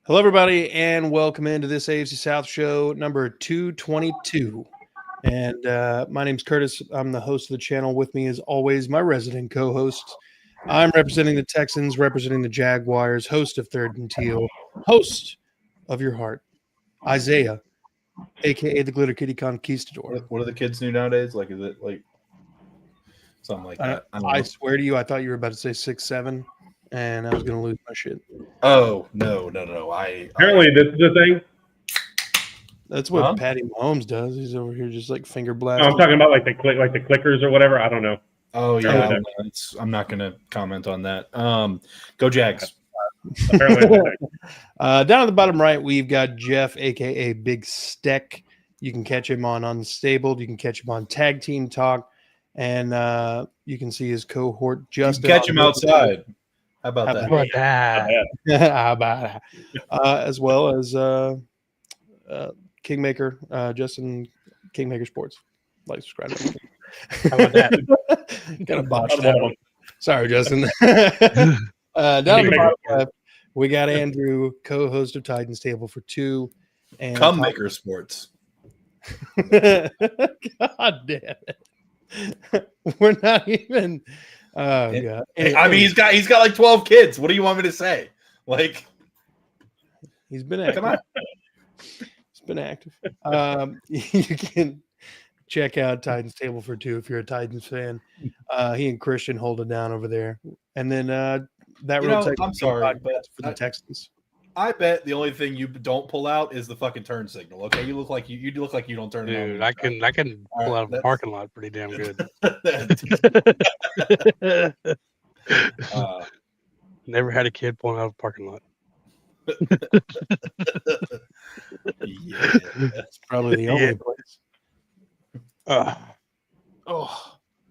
Hello, everybody, and welcome into this AFC South show number 222. And my name's Curtis. I'm the host of the channel. With me, as always, my resident co-host. I'm representing the Texans, representing the Jaguars, host of Third and Teal, host of your heart, Isaiah, a.k.a. the Glitter Kitty Conquistador. What are the kids do nowadays? Like, is it like something like that? I swear to you, I thought you were about to say 6'7", and I was going to lose my shit. Oh, no. Apparently, this is a thing. That's what Patty Mahomes does. He's over here just like finger blasting. No, I'm talking about like the clickers or whatever. I don't know. Oh, yeah. I'm not going to comment on that. Go Jags. Apparently, down at the bottom right, we've got Jeff, a.k.a. Big Steck. You can catch him on Unstable. You can catch him on Tag Team Talk. And you can see his cohort Justin. You can catch him outside. How about that? How about that? As well as Kingmaker, Justin Kingmaker Sports. Like, subscribe. How about that? Got a botch that one. Sorry, Justin. Down at the bottom left, we got Andrew, co-host of Titans Table for Two. And Kingmaker Sports. God damn it. We're not even. Oh god! I mean, he's got like 12 kids. What do you want me to say? Like, he's been active. Come on. He's been active. You can check out Titans Table for Two if you're a Titans fan. He and Christian hold it down over there, and then that real Texans. I'm sorry, but for the Texans. I bet the only thing you don't pull out is the fucking turn signal. Okay, you look like you look like you don't turn. Dude, I can pull out a parking lot pretty damn good. Never had a kid pulling out of a parking lot. Yeah, that's probably the only place.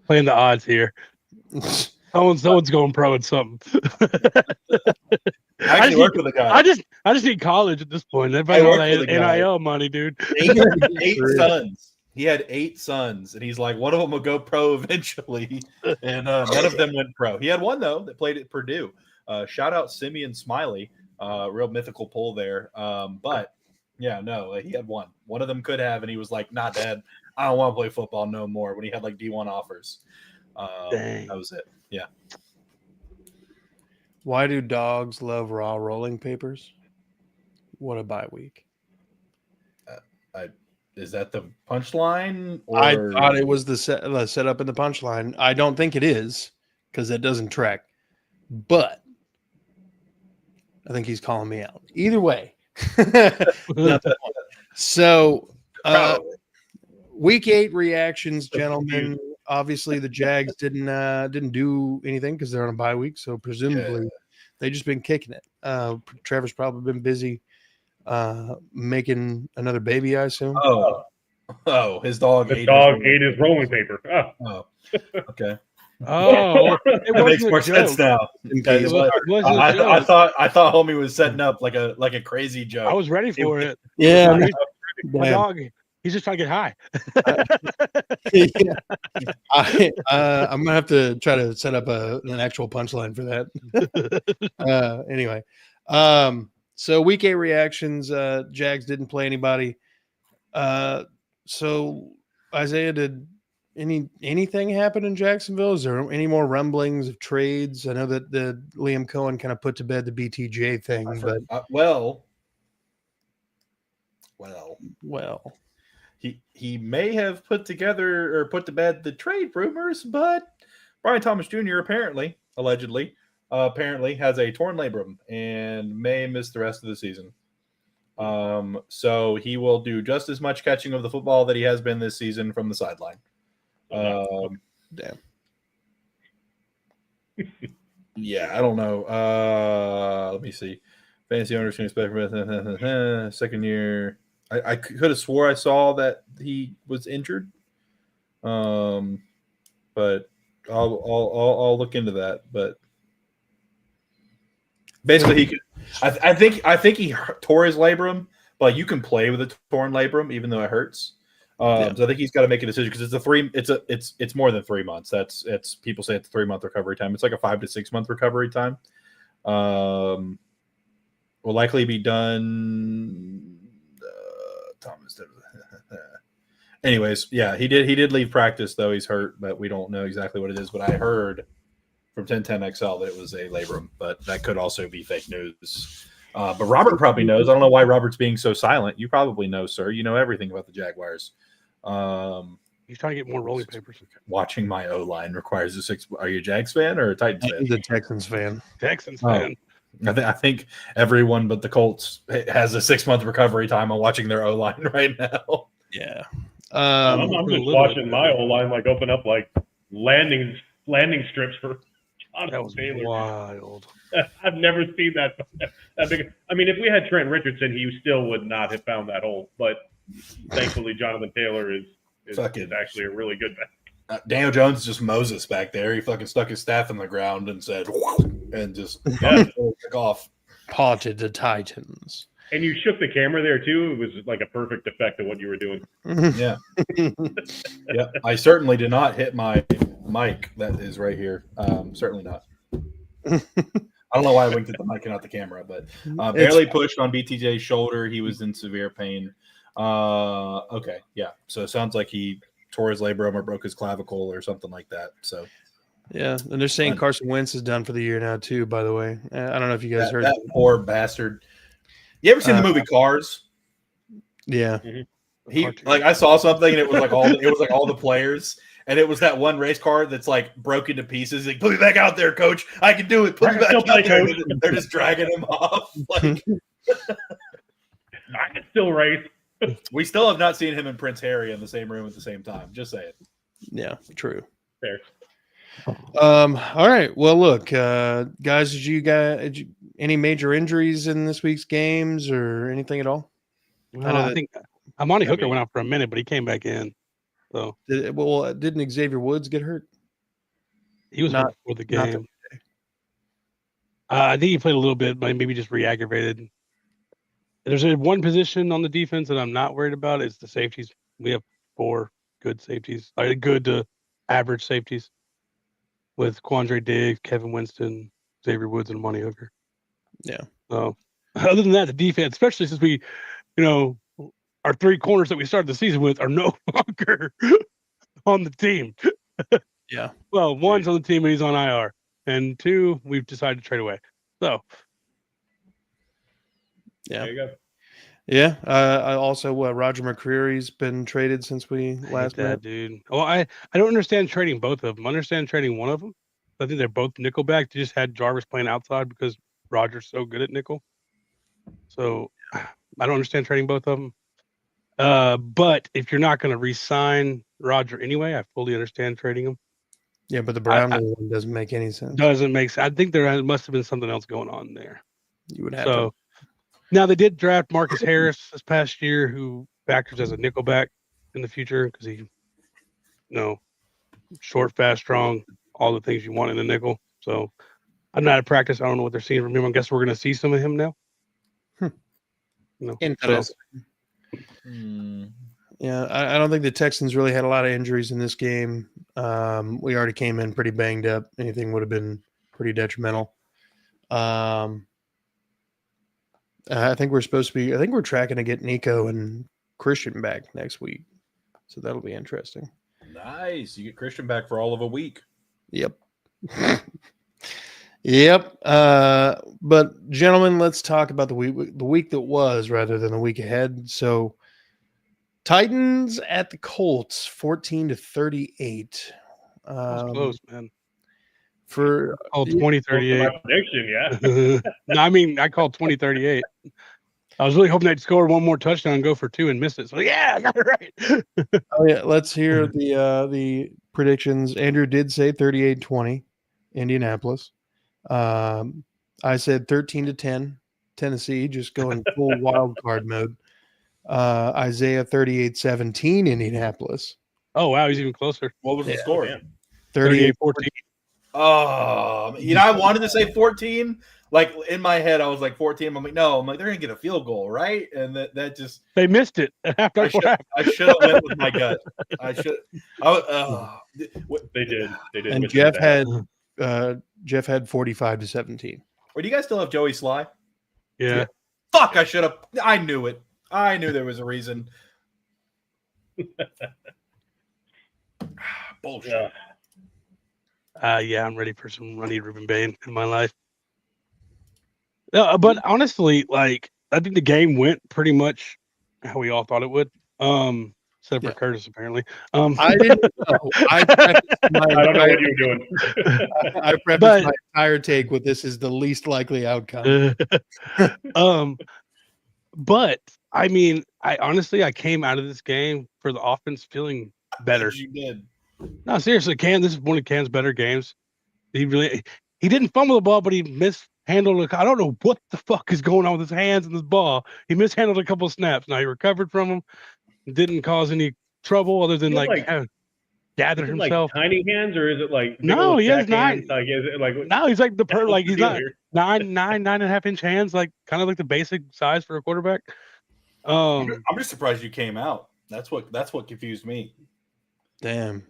Playing the odds here. Someone's going pro in something. I actually worked with a guy. I just need college at this point. Everybody all that NIL money, dude. Eight sons. He had 8 sons, and he's like, one of them will go pro eventually, and none of them went pro. He had one though that played at Purdue. Shout out Simeon Smiley, real mythical pull there. But yeah, no, he had one. One of them could have, and he was like, "Nah, Dad, I don't want to play football no more." When he had like D1 offers, that was it. Yeah. Why do dogs love raw rolling papers? What a bye week. Is that the punchline? Or... I thought it was the setup in the punchline. I don't think it is because that doesn't track. But I think he's calling me out. Either way. So, week 8 reactions, gentlemen. Obviously, the Jags didn't do anything because they're on a bye week, so presumably they've just been kicking it. Trevor's probably been busy making another baby, I assume. Oh, his dog. The dog ate his rolling paper. Oh, okay. Oh, it makes more sense now. I thought homie was setting up like a crazy joke. I was ready for it. Yeah, my dog. He's just trying to get high. I'm gonna have to try to set up an actual punchline for that. Anyway, so week 8 reactions. Jags didn't play anybody. So Isaiah, did anything happen in Jacksonville? Is there any more rumblings of trades? I know that the Liam Cohen kind of put to bed the BTJ thing, but well. He may have put to bed the trade rumors, but Brian Thomas Jr. allegedly has a torn labrum and may miss the rest of the season. So he will do just as much catching of the football that he has been this season from the sideline. Damn. Yeah, I don't know. Let me see. Fantasy owners can expect second year. I could have swore I saw that he was injured, but I'll look into that. But basically, he could. I think he tore his labrum, but you can play with a torn labrum even though it hurts. So I think he's got to make a decision because it's more than 3 months. It's people say it's a 3 month recovery time. It's like a 5 to 6 month recovery time. will likely be done. Thomas. Anyways, yeah, he did leave practice though. He's hurt, but we don't know exactly what it is. But I heard from 1010XL that it was a labrum, but that could also be fake news. But Robert probably knows. I don't know why Robert's being so silent. You probably know, sir. You know everything about the Jaguars. He's trying to get more rolling papers. Watching my O-line requires a 6. Are you a Jags fan or a Titans fan? He's a Texans fan. Texans fan. I think everyone but the Colts has a 6-month recovery time on watching their O-line right now. Yeah. I'm just watching my O-line like open up like landing strips for That was Taylor. wild. I've never seen that big. I mean, if we had Trent Richardson, he still would not have found that hole. But thankfully, Jonathan Taylor is actually a really good back. Daniel Jones is just Moses back there. He fucking stuck his staff in the ground and said, and just took off. Potted the Titans. And you shook the camera there too. It was like a perfect effect of what you were doing. Yeah. Yeah. I certainly did not hit my mic that is right here. Certainly not. I don't know why I winked at the mic and not the camera, but barely pushed on BTJ's shoulder. He was in severe pain. Okay. Yeah. So it sounds like he tore his labrum or broke his clavicle or something like that. So yeah, and they're saying Carson Wentz is done for the year now too, by the way. I don't know if you guys heard that poor bastard. You ever seen the movie Cars? Yeah. I saw something and it was like all the players, and it was that one race car that's like broke into pieces. Like, put me back out there, coach. I can do it. Put me back out there. They're just dragging him off. Like, I can still race. We still have not seen him and Prince Harry in the same room at the same time. Just saying. Yeah, true. Fair. All right. Well, look, guys, did you any major injuries in this week's games or anything at all? I think Amani Hooker went out for a minute, but he came back in. So didn't Xavier Woods get hurt? He was hurt for the game. I think he played a little bit, but maybe just re-aggravated. There's one position on the defense that I'm not worried about. It's the safeties. We have 4 good safeties, good to average safeties, with Quandre Diggs, Kevin Winston, Xavier Woods, and Amani Hooker. Yeah. So other than that, the defense, especially since we, our 3 corners that we started the season with are no longer on the team. Yeah. Well, one's on the team and he's on IR, and 2 we've decided to trade away. So. Yeah. There you go. Yeah. I also Roger McCreary's been traded since we last met. Dude. Well, I don't understand trading both of them. I understand trading one of them. I think they're both nickelback. They just had Jarvis playing outside because Roger's so good at nickel. So I don't understand trading both of them. But if you're not going to re-sign Roger anyway, I fully understand trading him. Yeah, but the Brown one doesn't make any sense. Doesn't make sense. I think there must have been something else going on there. You would have to. Now, they did draft Marcus Harris this past year, who factors as a nickelback in the future because he, short, fast, strong, all the things you want in a nickel. So I'm not at practice. I don't know what they're seeing from him. I guess we're going to see some of him now. Interesting. Yeah, I don't think the Texans really had a lot of injuries in this game. We already came in pretty banged up. Anything would have been pretty detrimental. I think we're tracking to get Nico and Christian back next week. So that'll be interesting. Nice. You get Christian back for all of a week. Yep. Yep. But gentlemen, let's talk about the week that was rather than the week ahead. So Titans at the Colts, 14-38. That's close, man. For 2038. Prediction, yeah. No, I mean, I called 2038. I was really hoping they'd score one more touchdown and go for 2 and miss it. So yeah, I got it right. Oh yeah, let's hear the predictions. Andrew did say 38-20, Indianapolis. I said 13-10, Tennessee, just going full wild card mode. Isaiah 38-17, Indianapolis. Oh wow, he's even closer. What was the score? 38-14. Oh, I wanted to say 14. Like in my head, I was like 14. I'm like, no. I'm like, they're gonna get a field goal, right? And that just they missed it. I should have went with my gut. They did. And Jeff had 45-17. Wait, do you guys still have Joey Sly? Yeah. Fuck, I knew it. I knew there was a reason. Bullshit. Yeah, I'm ready for some runny Ruben Bain in my life. But honestly, like, I think the game went pretty much how we all thought it would. Except for Curtis, apparently. I didn't know. I don't know what you're doing. I prefaced my entire take with this is the least likely outcome. But I mean, I came out of this game for the offense feeling better. You did. No, seriously, this is one of Cam's better games. He didn't fumble the ball, but he mishandled it. I don't know what the fuck is going on with his hands and his ball. He mishandled a couple of snaps. Now he recovered from them. Didn't cause any trouble other than gather himself. Like tiny hands, or is it like no? He has 9. Like, is it like no? He's like he's not 9.5 inch hands, like kind of like the basic size for a quarterback. I'm just surprised you came out. That's what confused me. Damn.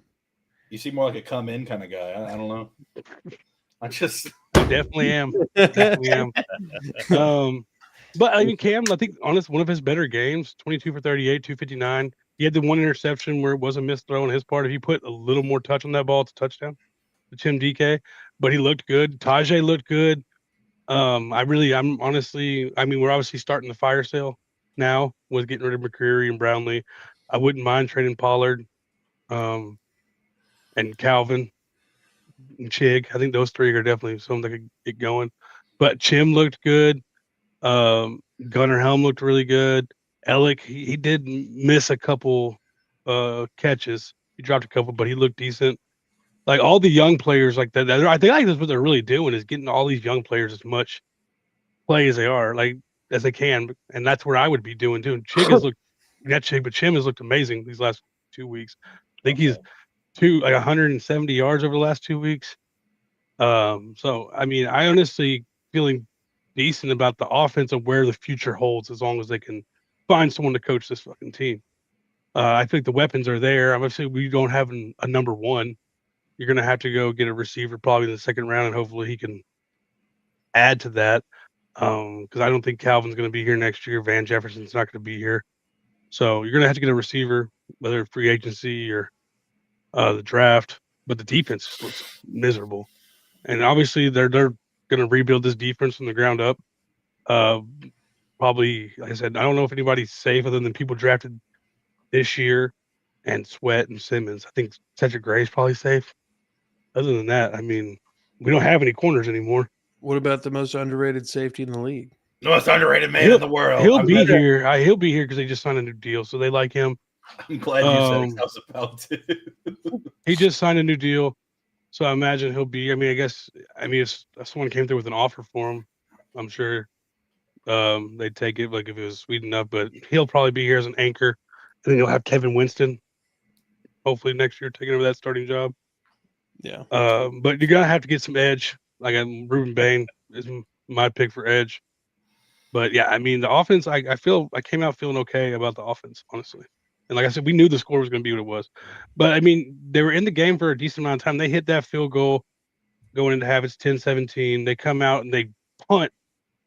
You seem more like a come in kind of guy. I don't know. I definitely am. But I mean, Cam, I think honestly, one of his better games, 22 for 38, 259. He had the one interception where it was a missed throw on his part. If he put a little more touch on that ball, it's a touchdown. The Tim DK, but he looked good. Tajay looked good. I'm honestly, I mean, we're obviously starting the fire sale now with getting rid of McCreary and Brownlee. I wouldn't mind trading Pollard, and Calvin and Chig. I think those 3 are definitely something that could get going. But Chim looked good. Gunnar Helm looked really good. Ellick, he did miss a couple catches. He dropped a couple, but he looked decent. Like all the young players like that, I think that's what they're really doing is getting all these young players as much play as they are, like as they can, and that's where I would be doing too. Chig has looked not Chig, but Chim has looked amazing these last 2 weeks. I think he's 170 yards over the last 2 weeks. So I mean, I honestly feeling decent about the offense and where the future holds as long as they can find someone to coach this fucking team. I think the weapons are there. I'm obviously we don't have a number 1. You're going to have to go get a receiver probably in the second round, and hopefully he can add to that. Because I don't think Calvin's going to be here next year. Van Jefferson's not going to be here. So you're going to have to get a receiver, whether free agency or the draft. But the defense looks miserable. And obviously they're going to rebuild this defense from the ground up. Probably, like I said, I don't know if anybody's safe other than people drafted this year and Sweat and Simmons. I think Cedric Gray's probably safe. Other than that, I mean, we don't have any corners anymore. What about the most underrated safety in the league? The most underrated man in the world. He'll be here. He'll be here because they just signed a new deal, so they like him. I'm glad you said it. I was about to. He just signed a new deal, so I imagine he'll be. I mean, if someone came through with an offer for him, I'm sure they'd take it. Like if it was sweet enough, but he'll probably be here as an anchor, and then you'll have Kevin Winston, hopefully next year taking over that starting job. Yeah. But you're gonna have to get some edge. Like Ruben Bain is my pick for edge. But yeah, I mean the offense. I came out feeling okay about the offense, honestly. And like I said, we knew the score was going to be what it was. But I mean, they were in the game for a decent amount of time. They hit that field goal going into half. It's 10-17. They come out and they punt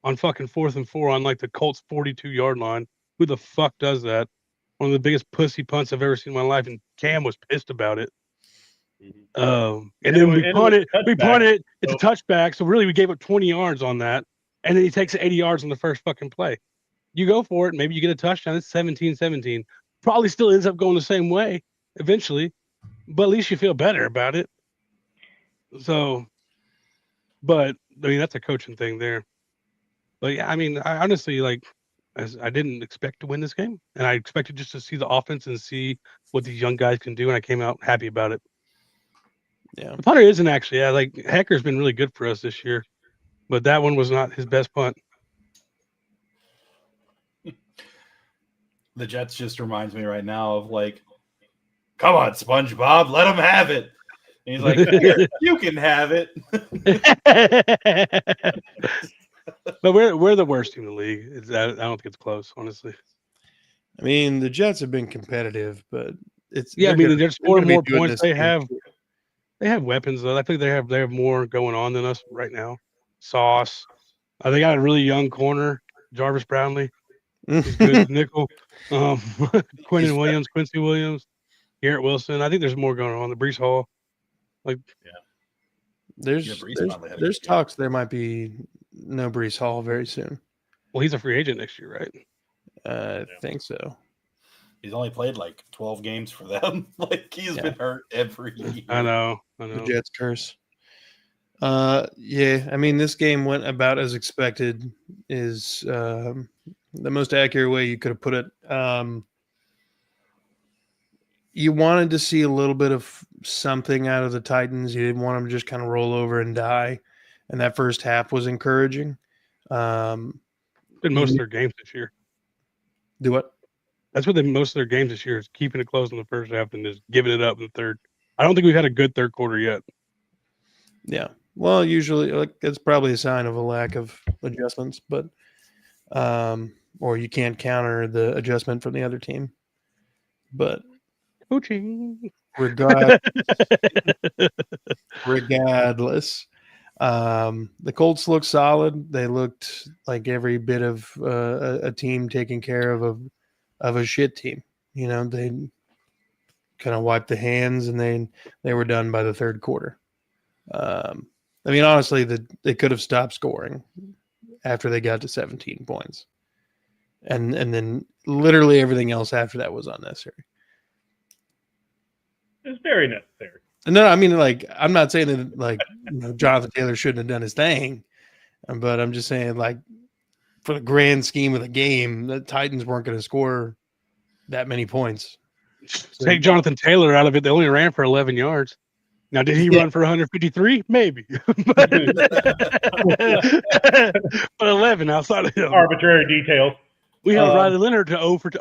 on fucking 4th and 4 on like the Colts 42-yard line. Who the fuck does that? One of the biggest pussy punts I've ever seen in my life. And Cam was pissed about it. And then we punt it. It's a touchback. So really, we gave up 20 yards on that. And then he takes 80 yards on the first fucking play. You go for it. Maybe you get a touchdown. It's 17-17. Probably still ends up going the same way eventually, but at least you feel better about it. So, but I mean, that's a coaching thing there. But yeah, I mean, I honestly I didn't expect to win this game, and I expected just to see the offense and see what these young guys can do, and I came out happy about it. Yeah, the punter isn't actually. Yeah, like Hecker's been really good for us this year, but that one was not his best punt. The Jets just reminds me right now of like, come on, SpongeBob, let him have it. And he's like, here, you can have it. But we're the worst team in the league. I don't think it's close, honestly. I mean, the Jets have been competitive, but it's I mean, they're scoring more points. They have weapons though. I think they have more going on than us right now. Sauce. They got a really young corner. Jarvis Brownlee. He's good at nickel. Quincy Williams, Garrett Wilson. I think there's more going on. The Brees Hall. There's talks there might be no Brees Hall very soon. Well, he's a free agent next year, right? I think so. He's only played like 12 games for them. He's been hurt every year. I know. The Jets curse. I mean, this game went about as expected is the most accurate way you could have put it. You wanted to see a little bit of something out of the Titans. You didn't want them to just kind of roll over and die. And that first half was encouraging. Been most of their games this year. Do what? That's what most of their games this year is, keeping it close in the first half and just giving it up in the third. I don't think we've had a good third quarter yet. Yeah. Well, usually it's probably a sign of a lack of adjustments, but or you can't counter the adjustment from the other team. But regardless, the Colts look solid. They looked like every bit of a team taking care of a shit team. They kind of wiped the hands, and they were done by the third quarter. I mean, honestly, they could have stopped scoring after they got to 17 points, and then literally everything else after that was unnecessary. It's very necessary. No, I mean, I'm not saying that Jonathan Taylor shouldn't have done his thing, but I'm just saying, for the grand scheme of the game, the Titans weren't going to score that many points. Take Jonathan Taylor out of it. They only ran for 11 yards. Now, did he run for 153? Maybe. but 11 outside of him. Arbitrary details. We held Riley Leonard to 0 for 2.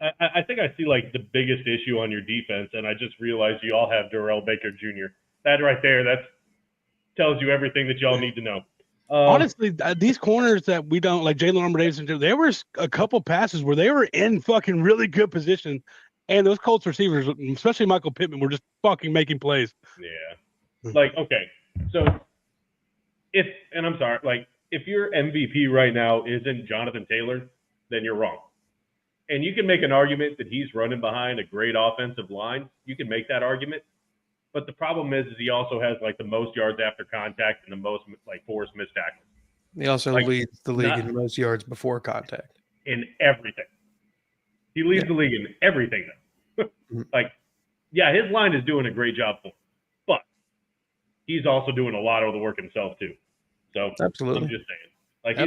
I think I see the biggest issue on your defense, and I just realized you all have Darrell Baker Jr. That right there, that tells you everything that y'all need to know. Honestly, these corners that we don't like, Jalen Armour-Davis, there were a couple passes where they were in fucking really good position, and those Colts receivers, especially Michael Pittman, were just fucking making plays. Yeah. Okay, so if your MVP right now isn't Jonathan Taylor, then you're wrong. And you can make an argument that he's running behind a great offensive line. You can make that argument. But the problem is he also has the most yards after contact and the most forced missed tackles. He also leads the league in the most yards before contact. In everything. He leads the league in everything. His line is doing a great job for him. But he's also doing a lot of the work himself too. So absolutely. I'm just saying.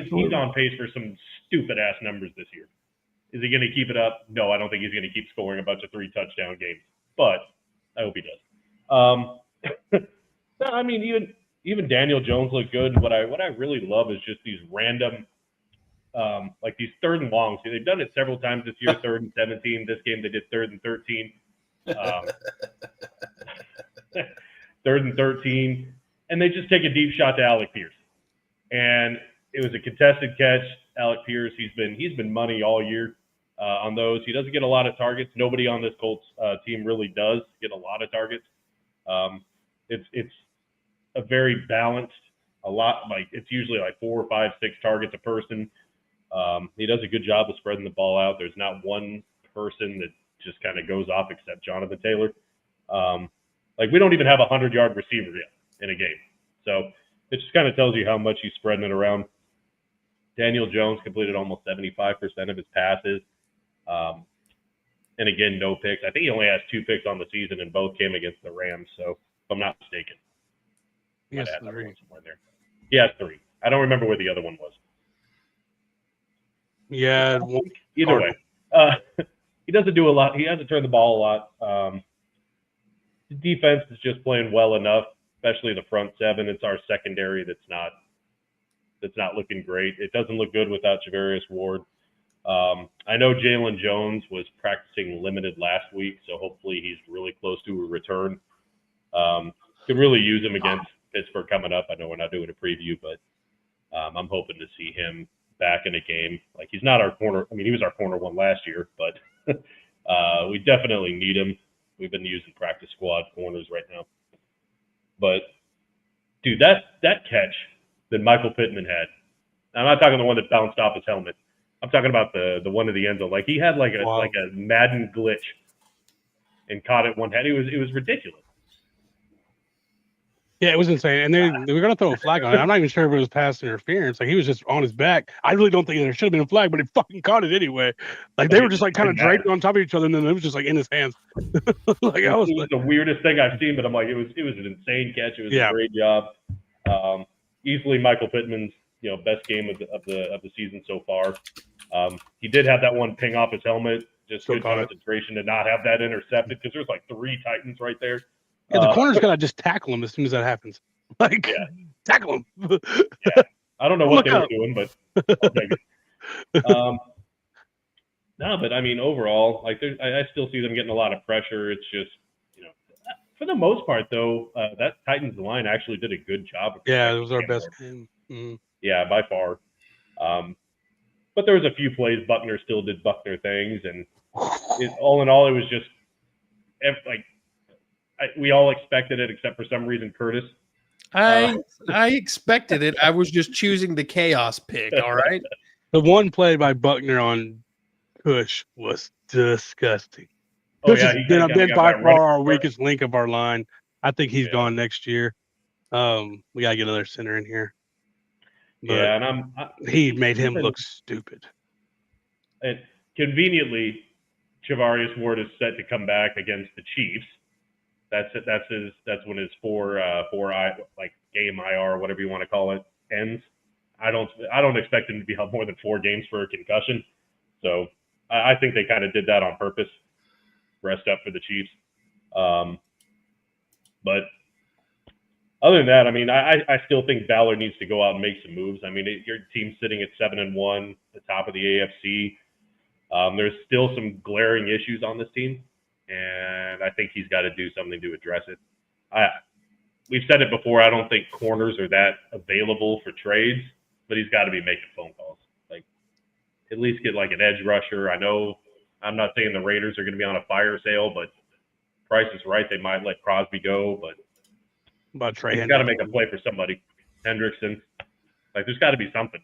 He's on pace for some stupid ass numbers this year. Is he going to keep it up? No, I don't think he's going to keep scoring a bunch of 3-touchdown games. But I hope he does. I mean, even Daniel Jones looked good. What I really love is just these random, these 3rd and longs. They've done it several times this year. 3rd and 17. This game they did 3rd and 13. 3rd and 13, and they just take a deep shot to Alec Pierce, and it was a contested catch. Alec Pierce, he's been money all year on those. He doesn't get a lot of targets. Nobody on this Colts team really does get a lot of targets. It's a very balanced, it's usually 4, 5, 6 targets a person. He does a good job of spreading the ball out. There's not one person that just kind of goes off except Jonathan Taylor. We don't even have a 100-yard receiver yet in a game. So it just kind of tells you how much he's spreading it around. Daniel Jones completed almost 75% of his passes. And again, no picks. I think he only has 2 picks on the season, and both came against the Rams. So if I'm not mistaken, he has 3. Somewhere there. He has 3. I don't remember where the other one was. Yeah. Either way, he doesn't do a lot. He hasn't turned the ball a lot. The defense is just playing well enough, especially the front 7. It's our secondary that's not looking great. It doesn't look good without Javarius Ward. I know Jalen Jones was practicing limited last week, so hopefully he's really close to a return. Could really use him against Pittsburgh coming up. I know we're not doing a preview, but I'm hoping to see him back in a game. He's not our corner. I mean, he was our corner 1 last year, but we definitely need him. We've been using practice squad corners right now. But Dude, that catch that Michael Pittman had. I'm not talking the one that bounced off his helmet. I'm talking about the one of the end zone. Like he had like a Madden glitch and caught it one hand. It was ridiculous. Yeah, it was insane. And they were going to throw a flag on it. I'm not even sure if it was pass interference. Like, he was just on his back. I really don't think there should have been a flag, but he fucking caught it anyway. Like, they were just, like, kind of draped on top of each other, and then it was just, like, in his hands. Like, it was the weirdest thing I've seen, but I'm like, it was an insane catch. It was a great job. Easily Michael Pittman's, best game of the season so far. He did have that one ping off his helmet. Just good concentration to not have that intercepted, because there's, like, 3 Titans right there. Yeah, the corner's got to just tackle him as soon as that happens. Like, tackle him. Yeah. I don't know what they were doing, but I'll take it. No, but I mean, overall, like, I still see them getting a lot of pressure. It's just, for the most part, though, that Titans line actually did a good job. Yeah, it was our best game. Mm-hmm. Yeah, by far. But there was a few plays Buckner still did Buckner things, and all in all, it was just we all expected it, except for some reason Curtis. I expected it. I was just choosing the chaos pick. All right. The one play by Buckner on Cush was disgusting. Cush has been by far our weakest link of our line. I think he's gone next year. We gotta get another center in here. But and he made him look stupid. And conveniently, Charvarius Ward is set to come back against the Chiefs. That's when his four game IR or whatever you want to call it ends. I don't expect him to be out more than 4 games for a concussion. So I think they kind of did that on purpose, rest up for the Chiefs. But other than that, I mean, I still think Ballard needs to go out and make some moves. I mean, your team's sitting at 7-1, the top of the AFC. There's still some glaring issues on this team, and I think he's got to do something to address it. We've said it before. I don't think corners are that available for trades, but he's got to be making phone calls. Like, at least get like an edge rusher. I know I'm not saying the Raiders are going to be on a fire sale, but Price is right. They might let Crosby go, but he's got to make a play for somebody. Hendrickson. Like, there's got to be something.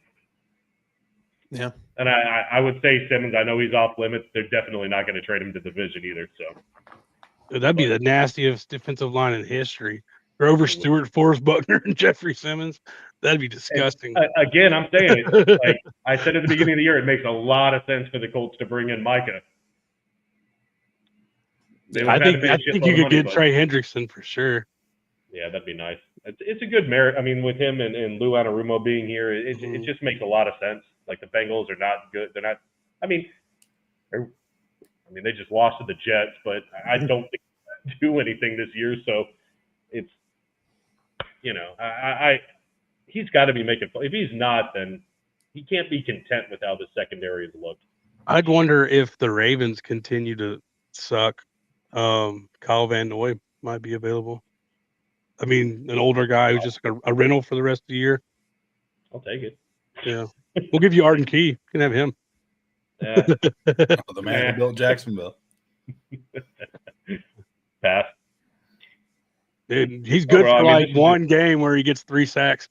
Yeah. And I would say Simmons, I know he's off limits. They're definitely not going to trade him to the division either. So that'd be the nastiest defensive line in history. Grover Stewart, Forrest Buckner, and Jeffrey Simmons. That'd be disgusting. And, again, I'm saying it. Like I said at the beginning of the year, it makes a lot of sense for the Colts to bring in Micah. I think you could get Trey Hendrickson for sure. Yeah, that'd be nice. It's a good merit. I mean, with him and Lou Anarumo being here, it just makes a lot of sense. Like, the Bengals are not good. They're not. I mean, they just lost to the Jets, but I don't think they do anything this year. So it's, he's got to be making. If he's not, then he can't be content with how the secondary has looked. I'd wonder if the Ravens continue to suck. Kyle Van Noy might be available. I mean, an older guy who's just a rental for the rest of the year. I'll take it. Yeah. We'll give you Arden Key. You can have him. Yeah. The man who built Jacksonville. Pass. Dude, he's good for like one game where he gets 3 sacks.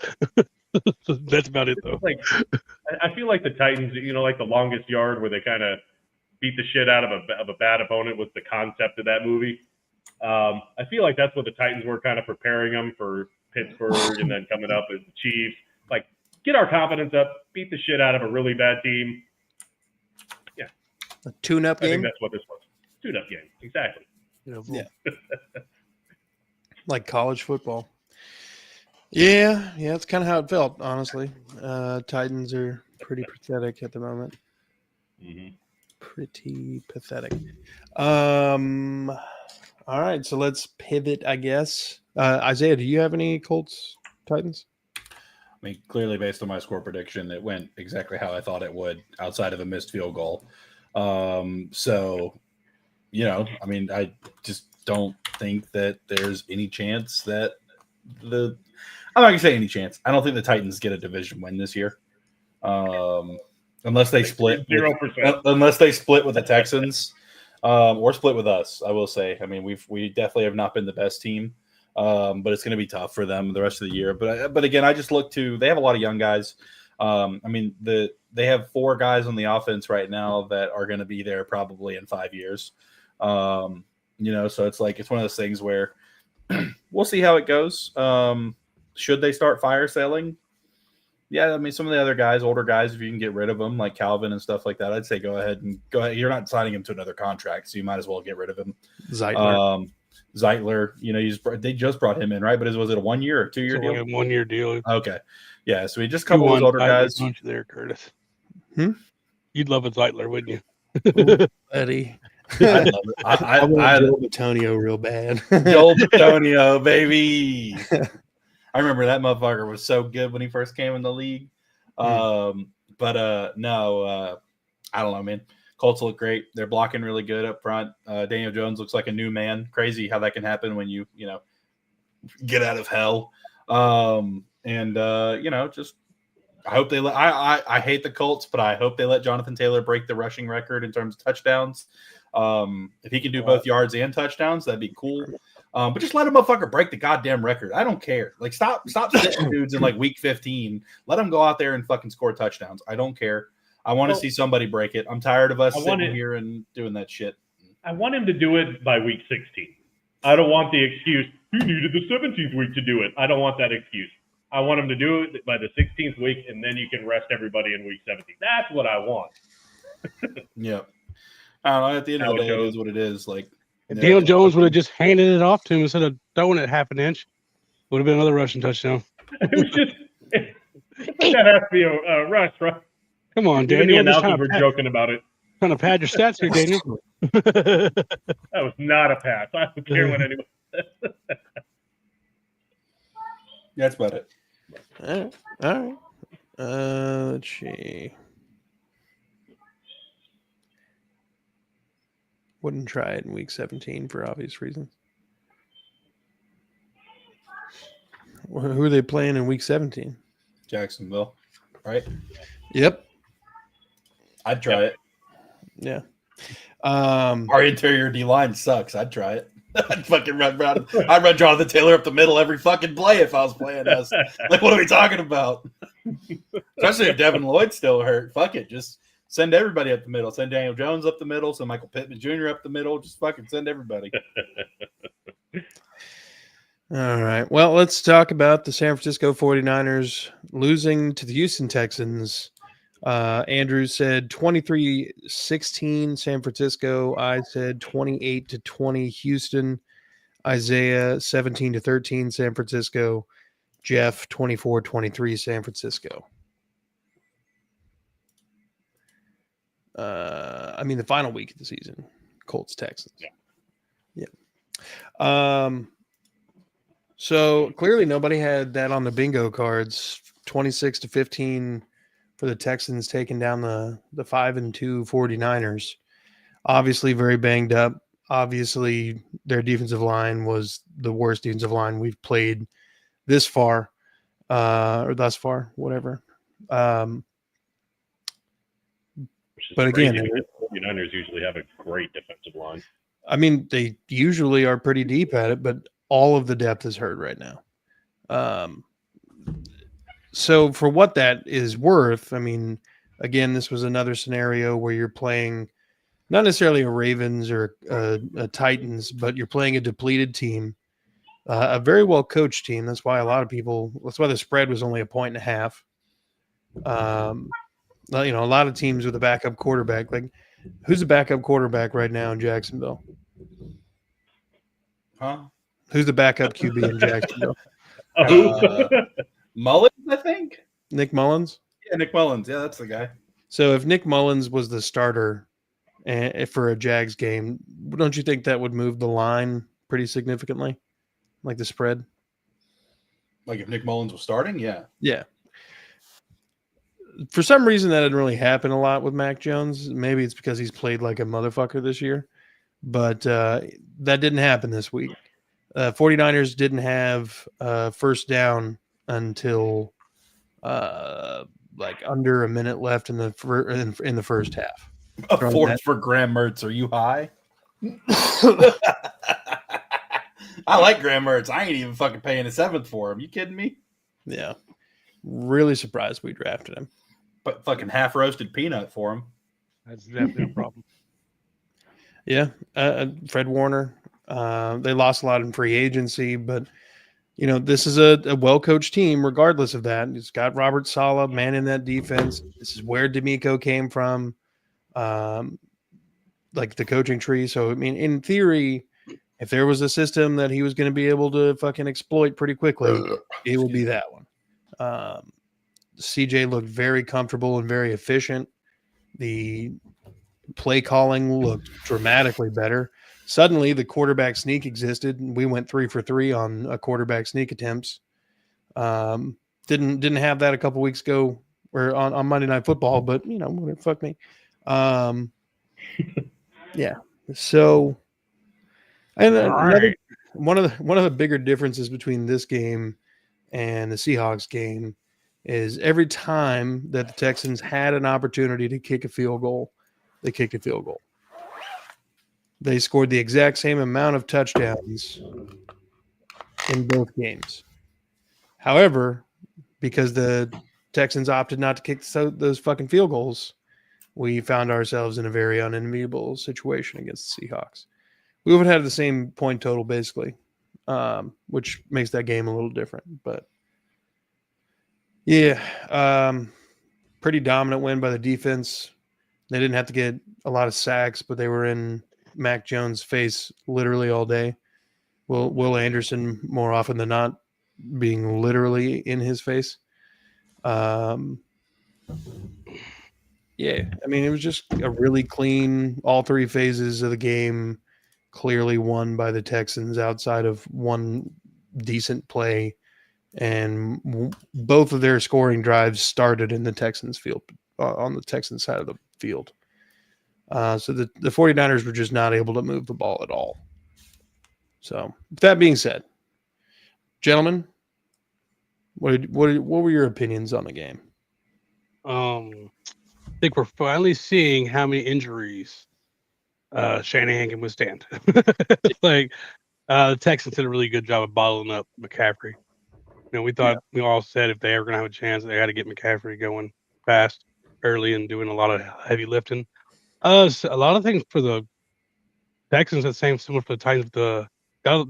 That's about it, though. Like, I feel like the Titans, like the Longest Yard, where they kind of beat the shit out of a bad opponent, was the concept of that movie. I feel like that's what the Titans were kind of preparing them for Pittsburgh and then coming up as the Chiefs. Like, get our confidence up, beat the shit out of a really bad team. Yeah. A tune-up game? I think that's what this was. Tune-up game. Exactly. Yeah. Like college football. Yeah, that's kind of how it felt, honestly. Titans are pretty pathetic at the moment. Mm-hmm. Pretty pathetic. All right, so let's pivot, I guess. Isaiah, do you have any Colts Titans? I mean, clearly based on my score prediction, it went exactly how I thought it would, outside of a missed field goal. So, I mean, I just don't think that there's any chance that I'm not going to say any chance. I don't think the Titans get a division win this year. Unless they split 0%. Unless they split with the Texans or split with us, I will say. I mean, we definitely have not been the best team but it's going to be tough for them the rest of the year. But again, I just look to, they have a lot of young guys. I mean, they have 4 guys on the offense right now that are going to be there probably in 5 years. So it's like, it's one of those things where we'll see how it goes. Should they start fire selling? Yeah, I mean, some of the other guys, older guys, if you can get rid of them, like Calvin and stuff like that, I'd say go ahead. You're not signing him to another contract, so you might as well get rid of him. Zeitler, they just brought him in, right? But was it a 1 year or 2 year deal? Like a 1 year deal. Okay, yeah. So we just a couple of those older guys. Don't you there, Curtis? You'd love a Zeitler, wouldn't you, Eddie? I love it. I Joel Batonio real bad. Joel Batonio, baby. I remember that motherfucker was so good when he first came in the league. No, I don't know, man. Colts look great. They're blocking really good up front. Daniel Jones looks like a new man. Crazy how that can happen when you get out of hell. Just I hope they let. I hate the Colts, but I hope they let Jonathan Taylor break the rushing record in terms of touchdowns. If he can do both yards and touchdowns, that'd be cool. But just let a motherfucker break the goddamn record. I don't care. Like, stop sitting dudes in like week 15. Let them go out there and fucking score touchdowns. I don't care. I want to see somebody break it. I'm tired of us sitting here and doing that shit. I want him to do it by week 16. I don't want the excuse, he needed the 17th week to do it. I don't want that excuse. I want him to do it by the 16th week, and then you can rest everybody in week 17. That's what I want. Yeah. I don't know. At the end of the day, it is what it is. Like, if Daniel Jones would have just handed it off to him instead of throwing it half an inch, would have been another rushing touchdown. It was just that has to be a rush, right? Come on, Even Daniel. the announcers were joking about it. Trying to pad your stats here, Daniel. That was not a pass. I don't care what anyone says. That's about it. All right. Let's see. Wouldn't try it in week 17 for obvious reasons. Who are they playing in week 17? Jacksonville, right? Yep. I'd try it. Yeah. Our interior D line sucks. I'd try it. I'd fucking run Jonathan Taylor up the middle every fucking play if I was playing us. Like, what are we talking about? Especially if Devin Lloyd's still hurt. Fuck it. Just send everybody up the middle. Send Daniel Jones up the middle. Send Michael Pittman Jr. up the middle. Just fucking send everybody. All right. Well, let's talk about the San Francisco 49ers losing to the Houston Texans. Andrew said 23-16 San Francisco. I said 28-20 Houston. Isaiah 17-13 San Francisco. Jeff 24-23 San Francisco. The final week of the season, Colts Texans. Yeah. So clearly nobody had that on the bingo cards. 26-15 for the Texans taking down the 5-2 49ers. Obviously very banged up. Obviously their defensive line was the worst defensive line we've played this far, or thus far, whatever. But again, the 49ers usually have a great defensive line. I mean, they usually are pretty deep at it, but all of the depth is hurt right now. So for what that is worth, I mean, again, this was another scenario where you're playing not necessarily a Ravens or a Titans, but you're playing a depleted team, a very well coached team. That's why the spread was only 1.5 points. A lot of teams with a backup quarterback, like who's the backup quarterback right now in Jacksonville? Huh? Who's the backup QB in Jacksonville? Mullins, I think. Nick Mullins? Yeah, Nick Mullins. Yeah, that's the guy. So if Nick Mullins was the starter for a Jags game, don't you think that would move the line pretty significantly? Like the spread? Like if Nick Mullins was starting? Yeah. Yeah. For some reason, that didn't really happen a lot with Mac Jones. Maybe it's because he's played like a motherfucker this year. But that didn't happen this week. 49ers didn't have first down until under a minute left in the first half. A fourth for Graham Mertz. Are you high? I like Graham Mertz. I ain't even fucking paying a seventh for him. You kidding me? Yeah. Really surprised we drafted him. But fucking half roasted peanut for him. That's definitely a problem. Yeah. Fred Warner. They lost a lot in free agency, but this is a well-coached team regardless of that. It's got Robert Saleh manning that defense. This is where D'Amico came from, like the coaching tree. So, I mean, in theory, if there was a system that he was going to be able to fucking exploit pretty quickly, it would be that one. CJ looked very comfortable and very efficient. The play calling looked dramatically better. Suddenly, the quarterback sneak existed, and we went 3 for 3 on a quarterback sneak attempts. Didn't have that a couple weeks ago, or on Monday Night Football, but whatever, fuck me. Yeah. So, and one of the bigger differences between this game and the Seahawks game is every time that the Texans had an opportunity to kick a field goal, they kicked a field goal. They scored the exact same amount of touchdowns in both games. However, because the Texans opted not to kick those fucking field goals, we found ourselves in a very unenviable situation against the Seahawks. We would have had the same point total, basically, which makes that game a little different. But, yeah, pretty dominant win by the defense. They didn't have to get a lot of sacks, but they were in Mac Jones' face literally all day. Will Anderson, more often than not, being literally in his face. Yeah, I mean, it was just a really clean, all three phases of the game clearly won by the Texans outside of one decent play. And both of their scoring drives started in the Texans field, on the Texans side of the field. So the 49ers were just not able to move the ball at all. So with that being said, gentlemen, what were your opinions on the game? I think we're finally seeing how many injuries Shanahan can withstand. The Texans did a really good job of bottling up McCaffrey. We thought we all said if they ever gonna have a chance, they got to get McCaffrey going fast, early, and doing a lot of heavy lifting. So a lot of things for the Texans, the same similar for the Titans. The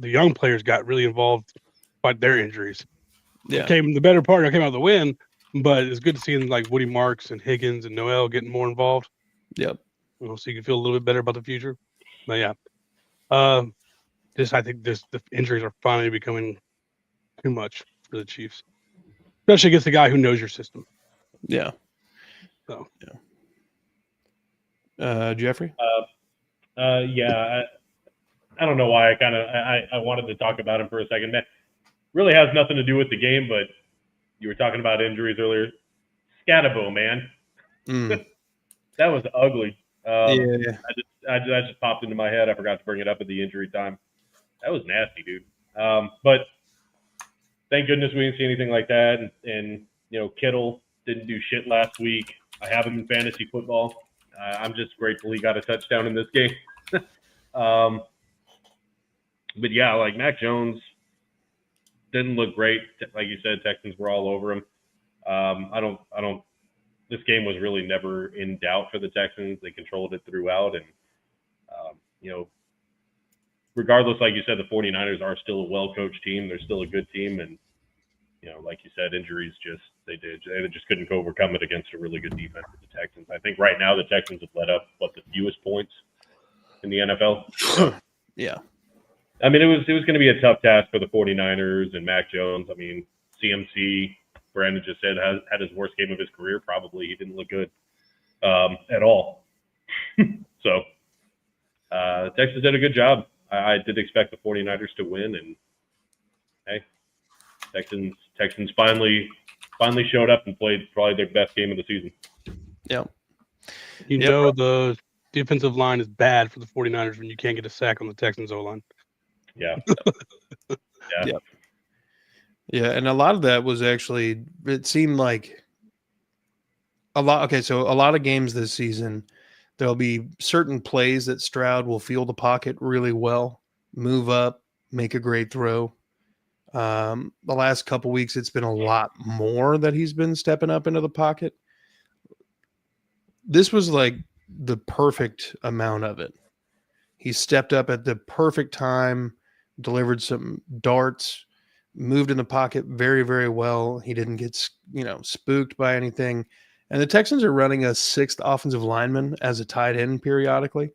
young players got really involved by their injuries. Yeah, The better part came out of the win, but it's good to see them like Woody Marks and Higgins and Noel getting more involved. Yep. So you can feel a little bit better about the future. But yeah, I think the injuries are finally becoming too much for the Chiefs, especially against the guy who knows your system. Yeah. So yeah. Jeffrey. Yeah. I don't know why I wanted to talk about him for a second. Man, really has nothing to do with the game, but you were talking about injuries earlier. Scatabo, man. That was ugly. Yeah. That just popped into my head. I forgot to bring it up at the injury time. That was nasty, dude. But thank goodness we didn't see anything like that. And Kittle didn't do shit last week. I have him in fantasy football. I'm just grateful he got a touchdown in this game. But yeah, like Mac Jones didn't look great. Like you said, Texans were all over him. This game was really never in doubt for the Texans. They controlled it throughout. And, regardless, like you said, the 49ers are still a well-coached team. They're still a good team. And, like you said, injuries they just couldn't overcome it against a really good defense of the Texans. I think right now the Texans have let up, the fewest points in the NFL. Yeah. I mean, it was going to be a tough task for the 49ers and Mac Jones. I mean, CMC, Brandon just said, had his worst game of his career. Probably he didn't look good at all. So Texas did a good job. I did expect the 49ers to win, and hey, Texans finally showed up and played probably their best game of the season. Yeah. The defensive line is bad for the 49ers when you can't get a sack on the Texans O-line. Yeah. Yeah. Yeah, and a lot of that was actually, it seemed like a lot. Okay, so a lot of games this season, there'll be certain plays that Stroud will feel the pocket really well, move up, make a great throw. The last couple weeks, it's been a lot more that he's been stepping up into the pocket. This was like the perfect amount of it. He stepped up at the perfect time, delivered some darts, moved in the pocket very, very well. He didn't get, spooked by anything. And the Texans are running a sixth offensive lineman as a tight end periodically,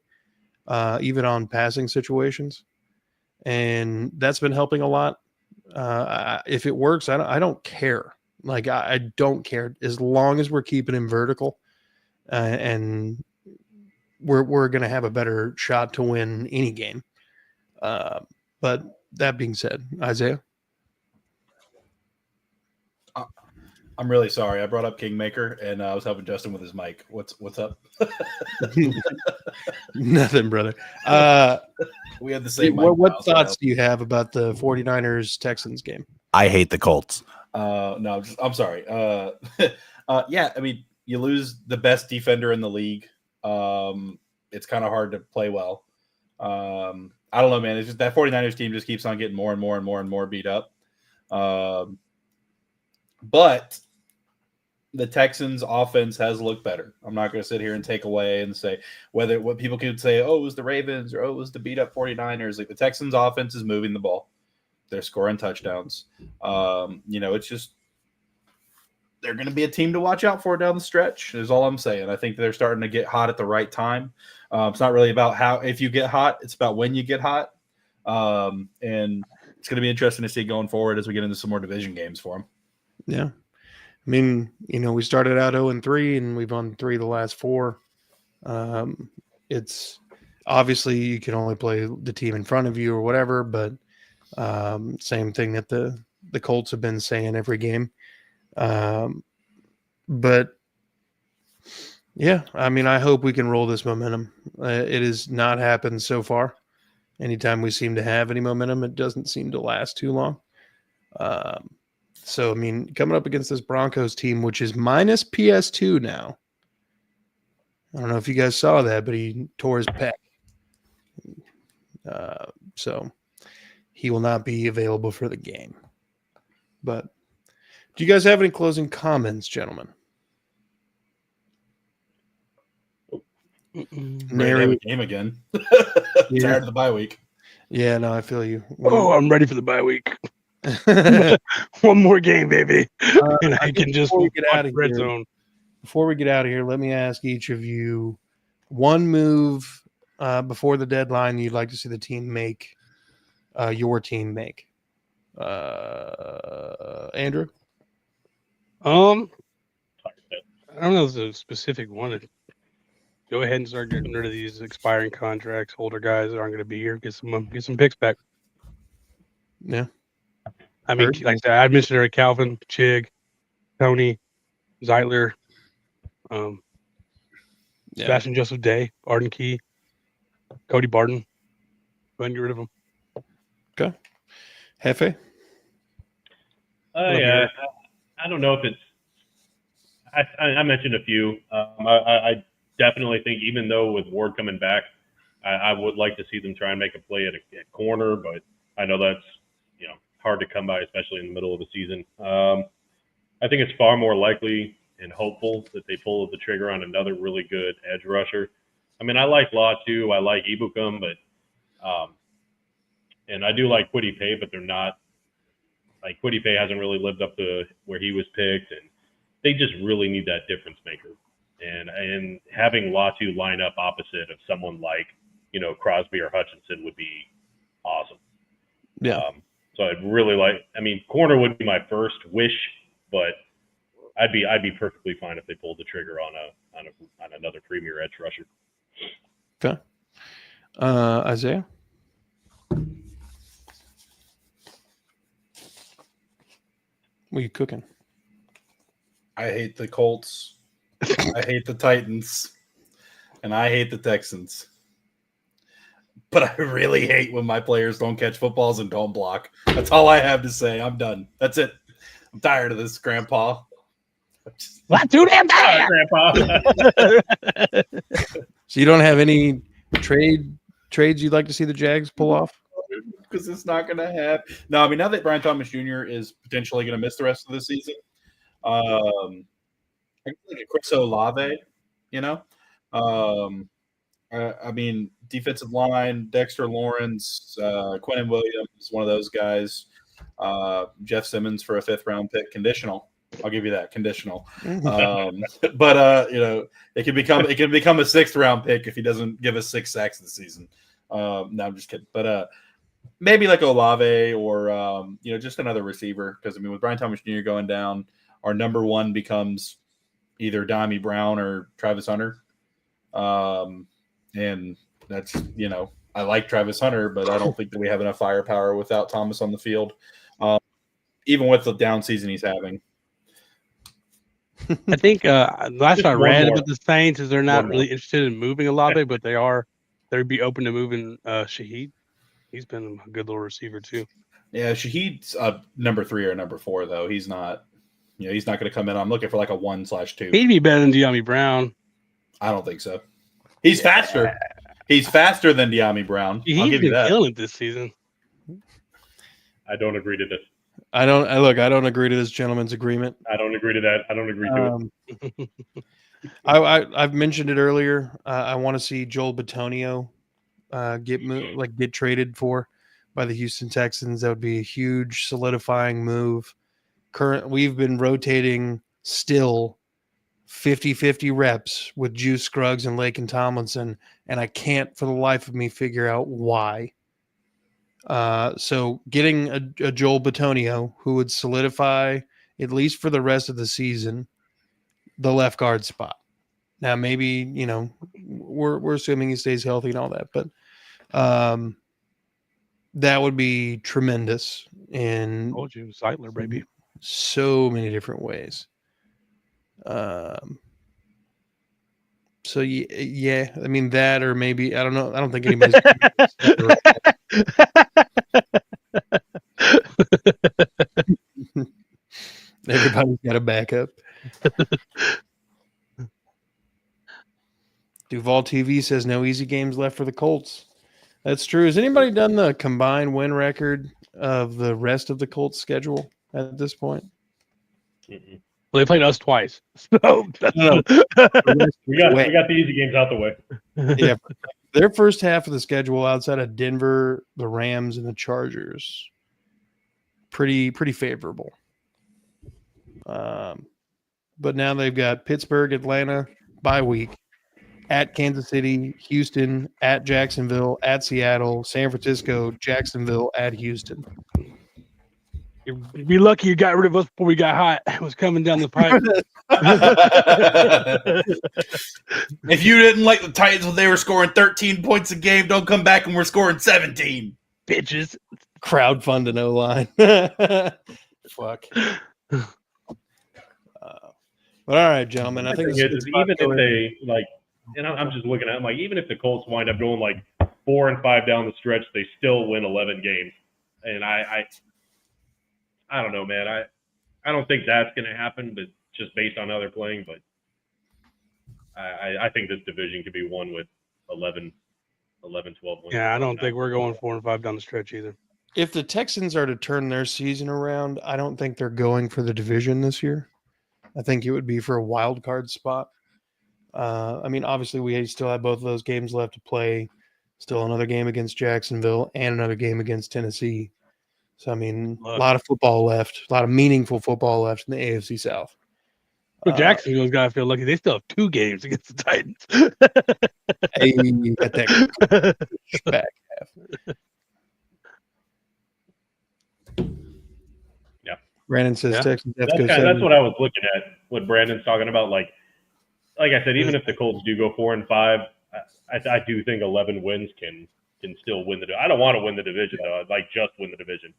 even on passing situations. And that's been helping a lot. If it works, I don't care. Like, I don't care as long as we're keeping him vertical, and we're going to have a better shot to win any game. But that being said, Isaiah, I'm really sorry. I brought up Kingmaker, and I was helping Justin with his mic. What's up? Nothing, brother. We have the same. What thoughts do you have about the 49ers Texans game? I hate the Colts. No, I'm sorry. Yeah, I mean, you lose the best defender in the league. It's kind of hard to play well. I don't know, man. It's just that 49ers team just keeps on getting more and more and more and more beat up. But the Texans offense has looked better. I'm not going to sit here and take away and say what people could say, oh, it was the Ravens or oh, it was the beat up 49ers. Like, the Texans offense is moving the ball. They're scoring touchdowns. It's just, they're going to be a team to watch out for down the stretch is all I'm saying. I think they're starting to get hot at the right time. It's not really about if you get hot, it's about when you get hot. And it's going to be interesting to see going forward as we get into some more division games for them. Yeah. I mean, we started out 0-3 and we've won 3 of the last 4. It's obviously you can only play the team in front of you or whatever, but same thing that the Colts have been saying every game. But yeah, I mean, I hope we can roll this momentum. It has not happened so far. Anytime we seem to have any momentum, it doesn't seem to last too long. So, I mean, coming up against this Broncos team, which is minus PS2 now. I don't know if you guys saw that, but he tore his pec. So he will not be available for the game. But do you guys have any closing comments, gentlemen? Ready to have a game again. Tired of the bye week. Yeah, no, I feel you. I'm ready for the bye week. One more game, baby, and I can just get out of red zone. Before we get out of here, let me ask each of you one move before the deadline you'd like to see the team make. Your team make. Andrew. I don't know if there's a specific one. Go ahead and start getting rid of these expiring contracts. Older guys that aren't going to be here. Get some picks back. Yeah. I mean, like I mentioned there, Calvin, Chig, Tony, Zeitler, Sebastian Joseph Day, Arden Key, Cody Barton. Go ahead and get rid of them. Okay. Hefe? Yeah, I don't know if it's – I mentioned a few. I definitely think even though with Ward coming back, I would like to see them try and make a play at corner, but I know that's hard to come by, especially in the middle of the season. I think it's far more likely and hopeful that they pull the trigger on another really good edge rusher. I mean, I like Law too. I like Ibukum, but and I do like Kwity Paye, but they're not like Kwity Paye hasn't really lived up to where he was picked, and they just really need that difference maker. And having Latu line up opposite of someone like Crosby or Hutchinson would be awesome. Yeah. So I'd really corner would be my first wish, but I'd be perfectly fine if they pulled the trigger on another premier edge rusher. Okay. Isaiah? What are you cooking? I hate the Colts. I hate the Titans. And I hate the Texans. But I really hate when my players don't catch footballs and don't block. That's all I have to say. I'm done. That's it. I'm tired of this, Grandpa. What, dude? I'm tired, Grandpa. So you don't have any trades you'd like to see the Jags pull off? because it's not going to happen. No, I mean, now that Brian Thomas Jr. is potentially going to miss the rest of the season, I think like a Chris Olave, you know? I mean, defensive line, Dexter Lawrence, Quentin Williams is one of those guys. Jeff Simmons for a 5th-round pick, conditional. I'll give you that, conditional. But it can become a 6th-round pick if he doesn't give us 6 sacks this season. No, I'm just kidding. But maybe like Olave or just another receiver, because I mean, with Brian Thomas Jr. going down, our number one becomes either Dami Brown or Travis Hunter. And that's, I like Travis Hunter, but I don't think that we have enough firepower without Thomas on the field, even with the down season he's having. I think last I read about the Saints is they're not really interested in moving Olave, but they'd be open to moving Shaheed. He's been a good little receiver too. Yeah, Shaheed's number 3 or number 4 though. He's not, he's not going to come in. I'm looking for like a 1/2. He'd be better than Dami Brown. I don't think so. He's faster. He's faster than Dami Brown. I'll give you that. He's been killing it this season. I don't agree to this. I don't agree to this gentleman's agreement. I don't agree to that. I don't agree to it. I've mentioned it earlier. I want to see Joel Bitonio get traded for by the Houston Texans. That would be a huge solidifying move. We've been rotating still 50-50 reps with Juice Scruggs and Laken Tomlinson, and I can't for the life of me figure out why. So getting a Joel Bitonio who would solidify, at least for the rest of the season, the left guard spot. Now, maybe, we're assuming he stays healthy and all that, but that would be tremendous in Told you, Zeitler, baby. So many different ways. So yeah, I mean that, or maybe I don't know. I don't think anybody's. Everybody's got a backup. Duval TV says no easy games left for the Colts. That's true. Has anybody done the combined win record of the rest of the Colts schedule at this point? Mm-mm. Well, they played us twice. So no. we got the easy games out the way. Yeah, their first half of the schedule outside of Denver, the Rams, and the Chargers, pretty favorable. But now they've got Pittsburgh, Atlanta, bye week, at Kansas City, Houston, at Jacksonville, at Seattle, San Francisco, Jacksonville, at Houston. You'd be lucky you got rid of us before we got hot. It was coming down the pipe. If you didn't like the Titans when they were scoring 13 points a game, don't come back and we're scoring 17. Bitches. Crowdfunding O-line. Fuck. But all right, gentlemen. I think even if they and I'm just looking at them even if the Colts wind up going 4-5 down the stretch, they still win 11 games. And I don't know, man. I don't think that's going to happen, but just based on how they're playing. But I think this division could be won with 11, 12 wins. Yeah, I don't think we're going 4-5 down the stretch either. If the Texans are to turn their season around, I don't think they're going for the division this year. I think it would be for a wild card spot. I mean, obviously, we still have both of those games left to play. Still another game against Jacksonville and another game against Tennessee. So, I mean, a lot of football left, a lot of meaningful football left in the AFC South. Well, Jacksonville's got to feel lucky. They still have 2 games against the Titans. Hey, at that back half. Yeah. Brandon says Texans. That's what I was looking at. What Brandon's talking about, like I said, even if the Colts do go 4-5, I do think 11 wins can still win I don't want to win the division though. I'd just win the division.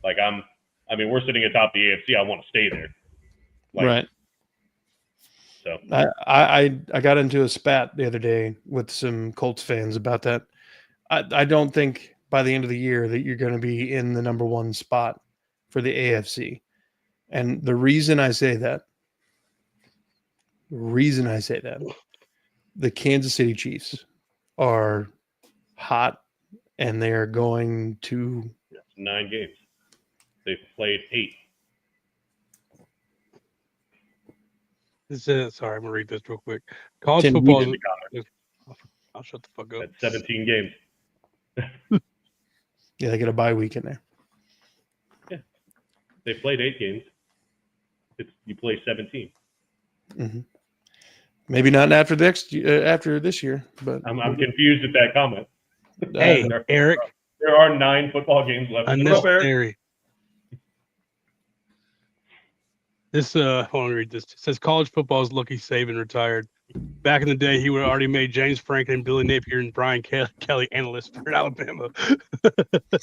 We're sitting atop the AFC. I want to stay there. Right. So I got into a spat the other day with some Colts fans about that. I don't think by the end of the year that you're going to be in the number 1 spot for the AFC. And the reason I say that, the Kansas City Chiefs are hot and they're going to 9 games. They've played 8. Sorry, I'm gonna read this real quick. College 10 football. In the comments. I'll shut the fuck up. That's 17 games. Yeah, they get a bye week in there. They played 8 games. You play 17. Mm-hmm. Maybe not after this year, but I'm confused at that comment. Hey, Eric. There are 9 football games left. Unnecessary. This hold on, read this. It says college football is lucky Saban retired. Back in the day, he would have already made James Franklin, Billy Napier, and Brian Kelly analysts for Alabama.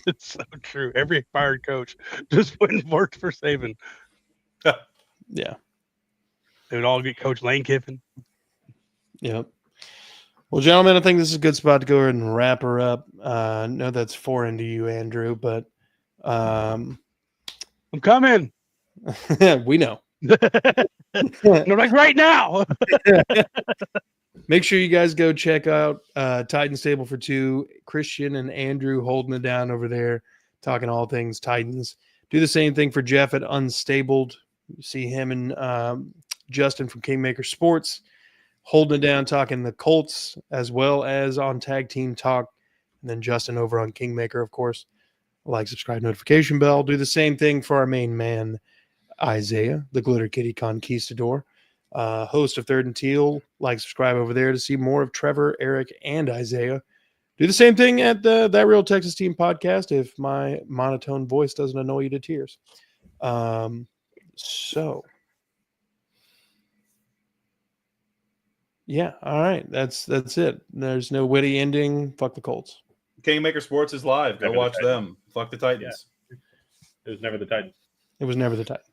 It's so true. Every fired coach just went and worked for Saban. Yeah. They would all get Coach Lane Kiffin. Yep. Well, gentlemen, I think this is a good spot to go ahead and wrap her up. I know that's foreign to you, Andrew, but I'm coming. we know. No, like right now. Make sure you guys go check out Titan Stable for Two. Christian and Andrew holding it down over there, talking all things Titans. Do the same thing for Jeff at Unstabled. You see him and Justin from Kingmaker Sports holding it down, talking the Colts as well as on Tag Team Talk. And then Justin over on Kingmaker, of course. Like, subscribe, notification bell. Do the same thing for our main man, Isaiah, the Glitter Kitty Conquistador, host of Third and Teal. Like, subscribe over there to see more of Trevor, Eric, and Isaiah. Do the same thing at That Real Texas Team podcast if my monotone voice doesn't annoy you to tears. Yeah, all right. That's it. There's no witty ending. Fuck the Colts. Kingmaker Sports is live. Go watch them. Fuck the Titans. Yeah. It was never the Titans. It was never the Titans.